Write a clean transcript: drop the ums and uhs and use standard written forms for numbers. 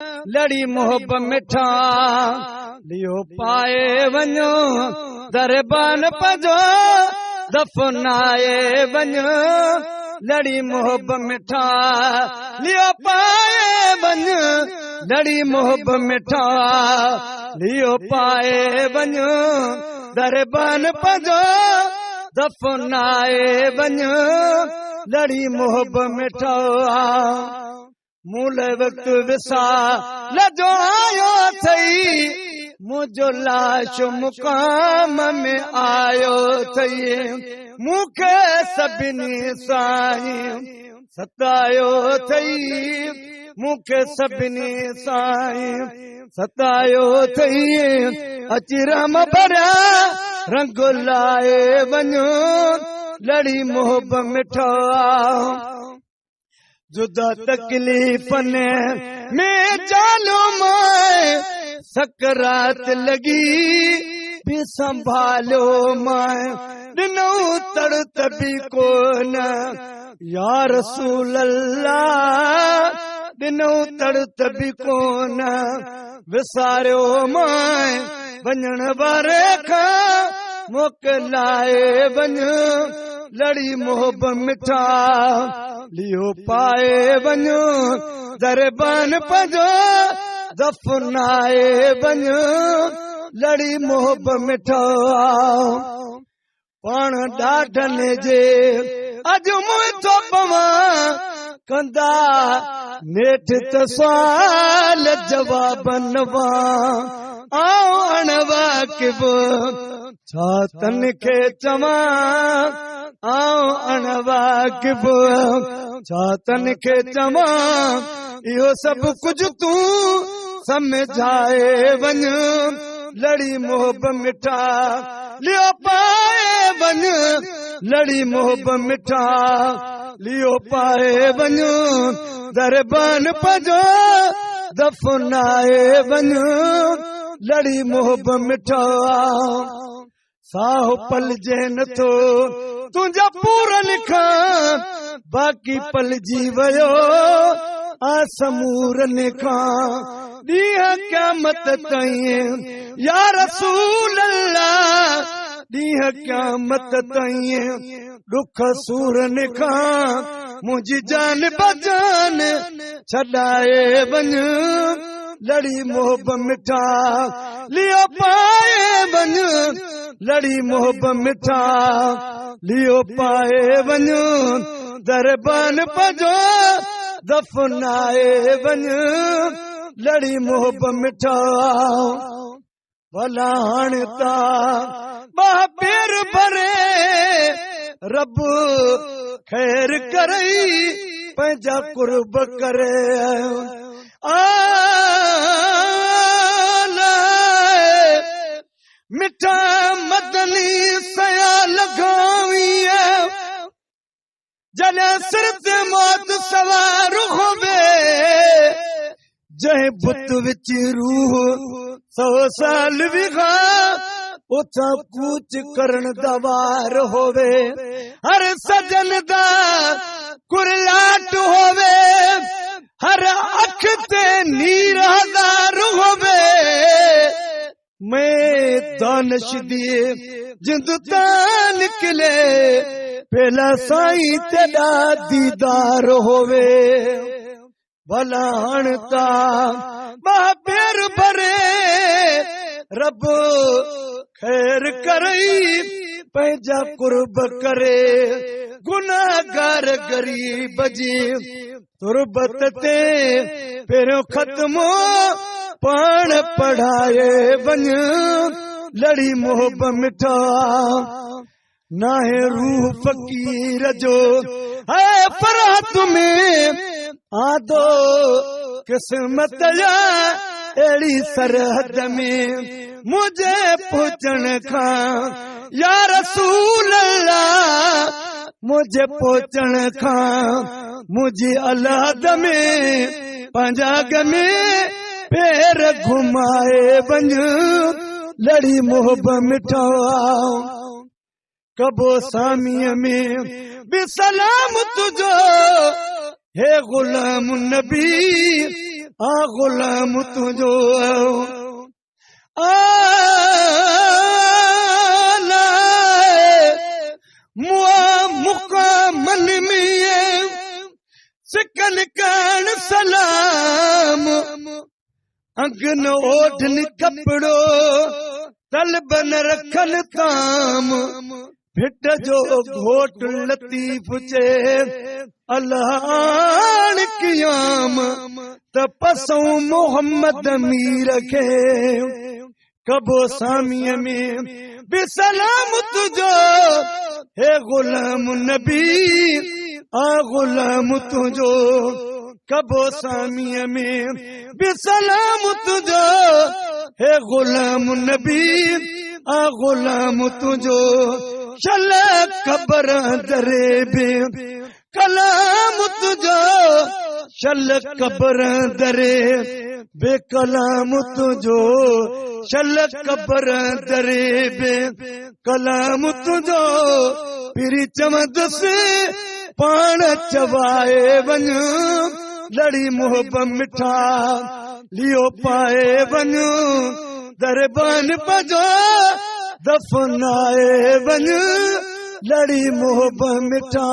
लड़ी मोहब्बत मिठा लियो पाए वञो दरबान पजो दफनाए वञो लड़ी मोहब्बत मिठा लियो पाए वञो लड़ी मोहब्बत मिठा लियो पाए वञो दरबान पजो दफनाए वञो लड़ी मोहब्बत मिठा मूल वक्त विसा लजो आयो थई मुझो लाश मुकाम में आयो थई मुखे सभिनी साईं सतायो थई मुखे सभिनी साईं सतायो थई अची राम भरिया रंग लाए वञो लड़ी मोहब्बत मिठा जुदा तकलीफन में जानो माए सकरात लगी भी संभालो माए दिनो तड़त भी कोन या रसूल अल्लाह दिनो तड़त भी कोन विसारियो माए वञण वारे खां मोकिलाए वञो लड़ी मोहब्बत मिठा लियो पाए वञो दरबान पजो दफनाए वञो लड़ी मोहब्बत मिठा पाण ॾाढनि जे अॼु मूं थो पवां कंदा नेठ त सवाल जवाब नवा आओ अणवाकिब छा तन खे चवां आओ अणवाकिब छा तन खे चवां इहो सभु कुझु तूं समझाए वञ लड़ी मोहब्बत मिठा लियो पाए वञ लड़ी मोहब्बत मिठा लियो पाए वञ दरबान पजो दफनाए वञ लड़ी मोहब्बत मिठा साहो पल जे नथो तुंहिंजा पूरा लिखां बाक़ी पल जी वियो आसमूरन खां ॾींहं क़यामत ताईं या रसूल अल्लाह ॾींहं क़यामत ताईं दुख सूरन खां मुंहिंजी जान बजान छॾाए वञ लड़ी मोहब्बत मिठा लियो पाए वञ लड़ी मोहब्बत मिठा लियो पाए वञ दरबान पजो दफनाए वञ लड़ी मोहब्बत मिठा भला हाणे ता ॿ पेर भरे रब खैर करई पंहिंजा कुर्ब करे मिठा मदनी सया लगावी जॾहिं सिर ते मौत सवार होवे जंहिं बुत विच रूह 100 साल विघा उथां कूच करण दा वार होवे हर सजन दा कुरलाट होवे हर अख ते नीर हज़ार होवे मैं दानिश दिए जिंद तां निकले पहला साईं तेरा दीदार होवे भला हणता पेर भरे रब खैर करई पंहिंजा कुर्ब करे गुनाहगार गरीब जी तुरबत ते पहिरियों ख़त्मो पाण पढ़ाए वञ लड़ी मोहब्बत मिठा नाहे रूह फकीर जो है फरात में आदो किस्मत या एड़ी सरहद में मुझे पहुंचण खां या रसूल अल्लाह मुझे पहुंचण खां मुझे अलहद में पंजाग में पैर घुमाए वञ लड़ी मोहब्बत मिठा कबो सामीअ में भी सलाम तुझो हे गुलाम नबी आ गुलाम तुझो मुक़ामन में सिकल कान सलाम अगन ओढ़न कपड़ो तलबन रखन ताम भिट जो घोट लतीफ चे अल्लाह क़याम त पसों मोहम्मद मीर खे कबो सामीअ में बि सलाम तुझो हे गुलाम नबी आ गुलाम तुझो कबो सामीअ में बि सलाम तुझो हे गुलाम नबी आ गुलाम तुझो चल कबर दरे बे कलाम तुझो चल कबर दरे बे कलाम तुझो चल कबर दरे बे कलाम तुझो पिरी चमदस पाण चवाए वन लड़ी मोहब्बत मिठा लियो पाए वन दरबान बजो दफनाए वन लड़ी मोहब्बत मिठा।